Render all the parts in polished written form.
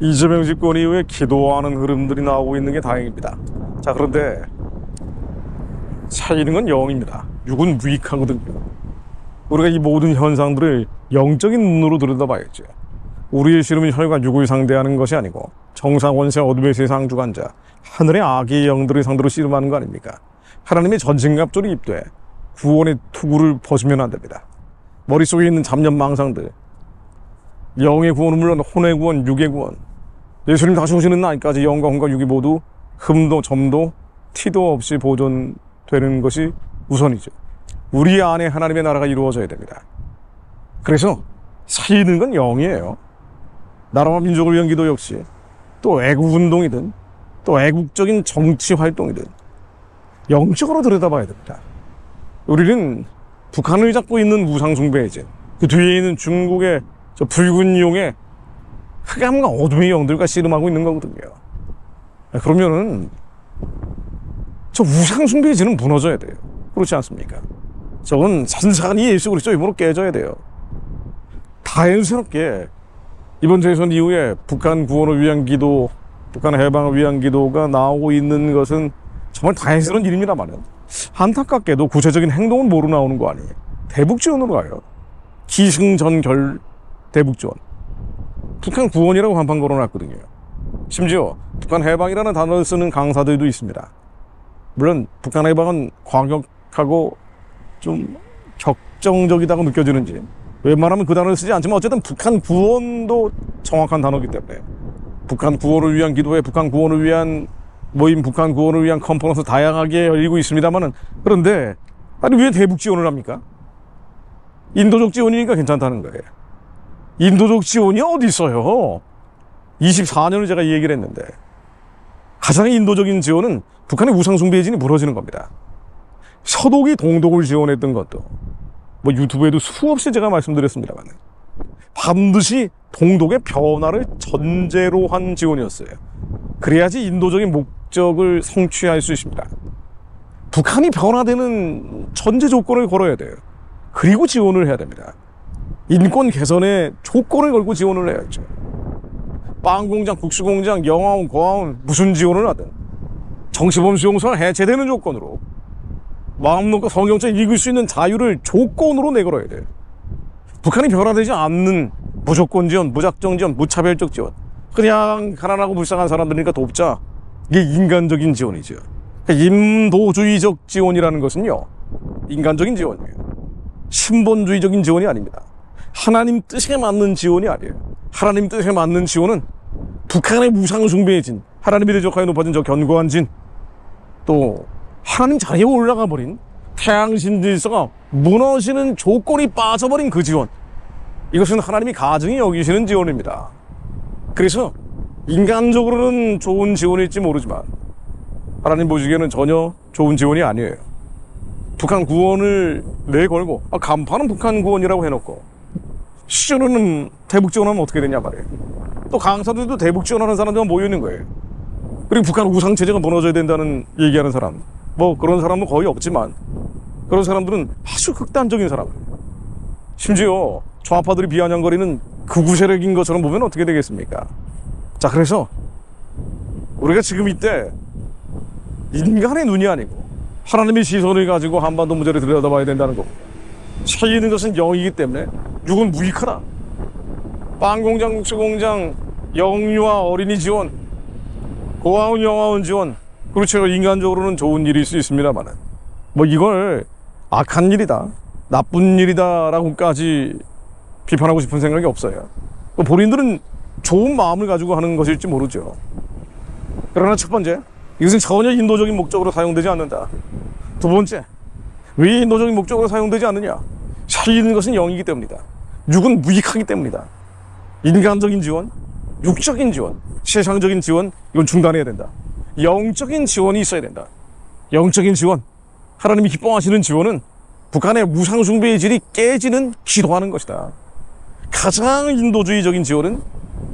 이재명 집권 이후에 기도하는 흐름들이 나오고 있는 게 다행입니다. 자, 그런데 차이는 건 0입니다. 6은 무익하거든요. 우리가 이 모든 현상들을 영적인 눈으로 들여다봐야죠. 우리의 씨름은 혈과 육을 상대하는 것이 아니고 정사권세 어둠의 세상 주관자 하늘의 악의 영들을 상대로 씨름하는 거 아닙니까? 하나님의 전신갑주를 입되 구원의 투구를 벗으면 안 됩니다. 머릿속에 있는 잡념 망상들, 영의 구원은 물론 혼의 구원, 육의 구원, 예수님 다시 오시는 날까지 영과 혼과 육이 모두 흠도 점도 티도 없이 보존되는 것이 우선이죠. 우리 안에 하나님의 나라가 이루어져야 됩니다. 그래서 살리는 건 영이에요. 나라와 민족을 위한 기도 역시 또 애국운동이든 또 애국적인 정치활동이든 영적으로 들여다봐야 됩니다. 우리는 북한을 잡고 있는 우상숭배이지 그 뒤에 있는 중국의 저 붉은 용의 흑암과 어둠의 영들과 씨름하고 있는 거거든요. 그러면은 저 우상숭배지는 무너져야 돼요. 그렇지 않습니까? 저건 산산이 예수 그리스도 이름으로 깨져야 돼요. 자연스럽게 이번 대선 이후에 북한 구원을 위한 기도, 북한 해방을 위한 기도가 나오고 있는 것은 정말 다행스러운 일입니다만은 안타깝게도 구체적인 행동은 뭐로 나오는 거 아니에요. 대북지원으로 가요. 기승전결 대북지원. 북한 구원이라고 한판 걸어놨거든요. 심지어 북한 해방이라는 단어를 쓰는 강사들도 있습니다. 물론 북한 해방은 과격하고 좀 격정적이다고 느껴지는지 웬만하면 그 단어를 쓰지 않지만 어쨌든 북한 구원도 정확한 단어이기 때문에 북한 구원을 위한 기도회, 북한 구원을 위한 모임, 북한 구원을 위한 컨퍼런스 다양하게 열리고 있습니다만은 그런데 아니 왜 대북 지원을 합니까? 인도적 지원이니까 괜찮다는 거예요. 인도적 지원이 어디 있어요? 24년을 제가 이 얘기를 했는데 가장 인도적인 지원은 북한의 우상숭배진이 무너지는 겁니다. 서독이 동독을 지원했던 것도 뭐 유튜브에도 수없이 제가 말씀드렸습니다만 반드시 동독의 변화를 전제로 한 지원이었어요. 그래야지 인도적인 목적을 성취할 수 있습니다. 북한이 변화되는 전제 조건을 걸어야 돼요. 그리고 지원을 해야 됩니다. 인권 개선에 조건을 걸고 지원을 해야죠. 빵공장, 국수공장, 영화원, 고아원 무슨 지원을 하든 정치범 수용소가 해체되는 조건으로 마음 놓고 성경책 읽을 수 있는 자유를 조건으로 내걸어야 돼요. 북한이 변화되지 않는 무조건 지원, 무작정 지원, 무차별적 지원, 그냥 가난하고 불쌍한 사람들이니까 돕자, 이게 인간적인 지원이죠. 그러니까 인도주의적 지원이라는 것은요 인간적인 지원이에요. 신본주의적인 지원이 아닙니다. 하나님 뜻에 맞는 지원이 아니에요. 하나님 뜻에 맞는 지원은 북한의 우상숭배의 진, 하나님의 대적하여 높아진 저 견고한 진, 또 하나님 자리에 올라가 버린 태양신 질서가 무너지는 조건이 빠져버린 그 지원, 이것은 하나님이 가증히 여기시는 지원입니다. 그래서 인간적으로는 좋은 지원일지 모르지만 하나님 보시기에는 전혀 좋은 지원이 아니에요. 북한 구원을 내걸고 간판은 북한 구원이라고 해놓고 실제로는 대북 지원하면 어떻게 되냐 말이에요. 또 강사들도 대북 지원하는 사람들만 모여있는 거예요. 그리고 북한 우상체제가 무너져야 된다는 얘기하는 사람, 뭐 그런 사람은 거의 없지만 그런 사람들은 아주 극단적인 사람, 심지어 좌파들이 비아냥거리는 극우 세력인 것처럼 보면 어떻게 되겠습니까? 자, 그래서 우리가 지금 이때 인간의 눈이 아니고 하나님의 시선을 가지고 한반도 문제를 들여다봐야 된다는 겁니다. 차이는 것은 0이기 때문에 6은 무익하다. 빵공장, 국수공장, 영유아 어린이 지원, 고아원, 영아원 지원, 그렇죠. 인간적으로는 좋은 일일 수 있습니다만 뭐 이걸 악한 일이다, 나쁜 일이다 라고까지 비판하고 싶은 생각이 없어요. 본인들은 좋은 마음을 가지고 하는 것일지 모르죠. 그러나 첫 번째, 이것은 전혀 인도적인 목적으로 사용되지 않는다. 두 번째, 왜 인도적인 목적으로 사용되지 않느냐? 살리는 것은 0이기 때문이다. 6은 무익하기 때문이다. 인간적인 지원, 육적인 지원, 세상적인 지원, 이건 중단해야 된다. 영적인 지원이 있어야 된다. 영적인 지원, 하나님이 기뻐하시는 지원은 북한의 우상숭배의 질이 깨지는 기도하는 것이다. 가장 인도주의적인 지원은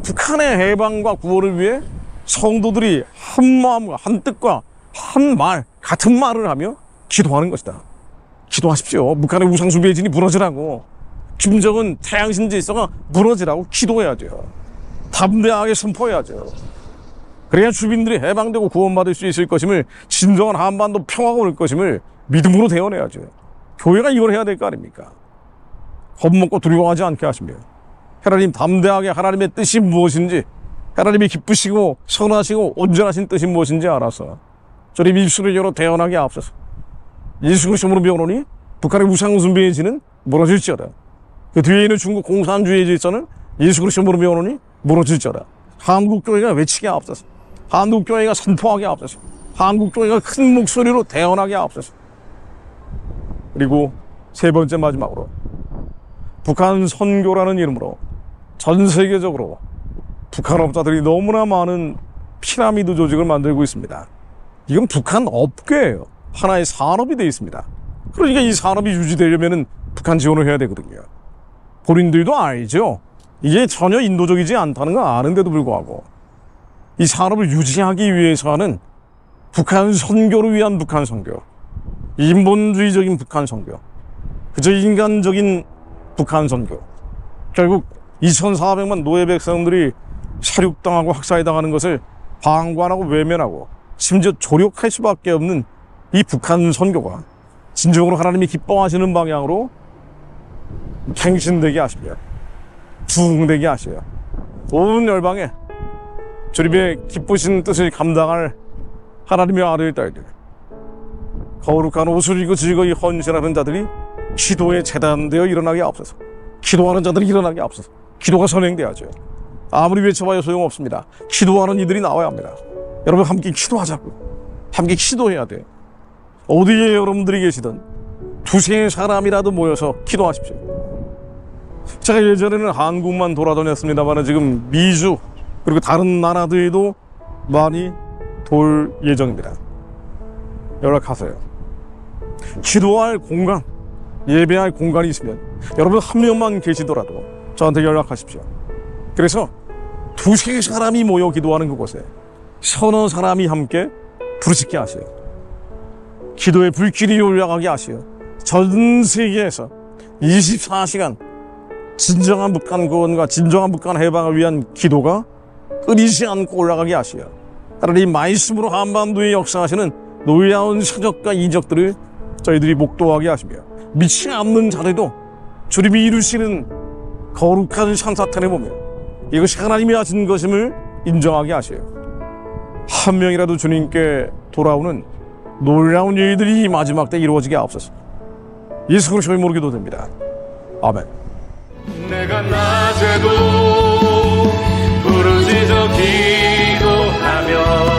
북한의 해방과 구원을 위해 성도들이 한 마음과 한 뜻과 한 말, 같은 말을 하며 기도하는 것이다. 기도하십시오. 북한의 우상숭배의 진이 무너지라고, 김정은 태양신 질서가 무너지라고 기도해야 돼요. 담대하게 선포해야죠. 그래야 주민들이 해방되고 구원받을 수 있을 것임을, 진정한 한반도 평화가 올 것임을 믿음으로 대언해야죠. 교회가 이걸 해야 될 거 아닙니까? 겁먹고 두려워하지 않게 하시며, 하나님 담대하게 하나님의 뜻이 무엇인지, 하나님이 기쁘시고 선하시고 온전하신 뜻이 무엇인지 알아서 저리 입술을 열어 대언하게 앞서서 예수 그리스도로 명하노니 북한의 우상 숭배의 진은 무너질지어다. 그 뒤에 있는 중국 공산주의의 질서는 예수 그리스도로 명하노니 무너질지어다. 한국교회가 외치게 앞서서, 한국교회가 선포하게 앞서서, 한국교회가 큰 목소리로 대언하게 앞서서, 그리고 세 번째 마지막으로 북한 선교라는 이름으로 전 세계적으로 북한업자들이 너무나 많은 피라미드 조직을 만들고 있습니다. 이건 북한 업계예요. 하나의 산업이 되어 있습니다. 그러니까 이 산업이 유지되려면 북한 지원을 해야 되거든요. 본인들도 알죠. 이게 전혀 인도적이지 않다는 거 아는데도 불구하고 이 산업을 유지하기 위해서는 북한 선교를 위한 북한 선교, 인본주의적인 북한 선교, 그저 인간적인 북한 선교, 결국 2,400만 노예 백성들이 사륙당하고 학살당하는 것을 방관하고 외면하고 심지어 조력할 수밖에 없는 이 북한 선교가 진정으로 하나님이 기뻐하시는 방향으로 갱신되게 하시며 부흥되게 하셔요. 온 열방에 주님의 기쁘신 뜻을 감당할 하나님의 아들 딸들, 거룩한 옷을 입고 즐거이 헌신하는 자들이 기도에 재단되어 일어나게 앞서서, 기도하는 자들이 일어나게 앞서서 기도가 선행돼야죠. 아무리 외쳐봐야 소용없습니다. 기도하는 이들이 나와야 합니다. 여러분 함께 기도하자고. 함께 기도해야 돼요. 어디에 여러분들이 계시든 두세 사람이라도 모여서 기도하십시오. 제가 예전에는 한국만 돌아다녔습니다만 지금 미주 그리고 다른 나라들도 많이 돌 예정입니다. 연락하세요. 기도할 공간, 예배할 공간이 있으면 여러분 한 명만 계시더라도 저한테 연락하십시오. 그래서 두세 사람이 모여 기도하는 그곳에 서너 사람이 함께 부르짖게 하세요. 기도의 불길이 올라가게 하시어 전 세계에서 24시간 진정한 북한 구원과 진정한 북한 해방을 위한 기도가 끊이지 않고 올라가게 하시어 하나님 말씀으로 한반도에 역사하시는 놀라운 사적과 이적들을 저희들이 목도하게 하시며 믿지 않는 자들도 주님이 이루시는 거룩한 산사탄을 보며 이것이 하나님이 하신 것임을 인정하게 하셔요. 한 명이라도 주님께 돌아오는 놀라운 일들이 마지막 때 이루어지게 하옵소서. 예수 그리스도의 이름으로 기도됩니다. 아멘. 내가 낮에도 부르짖어 기도하며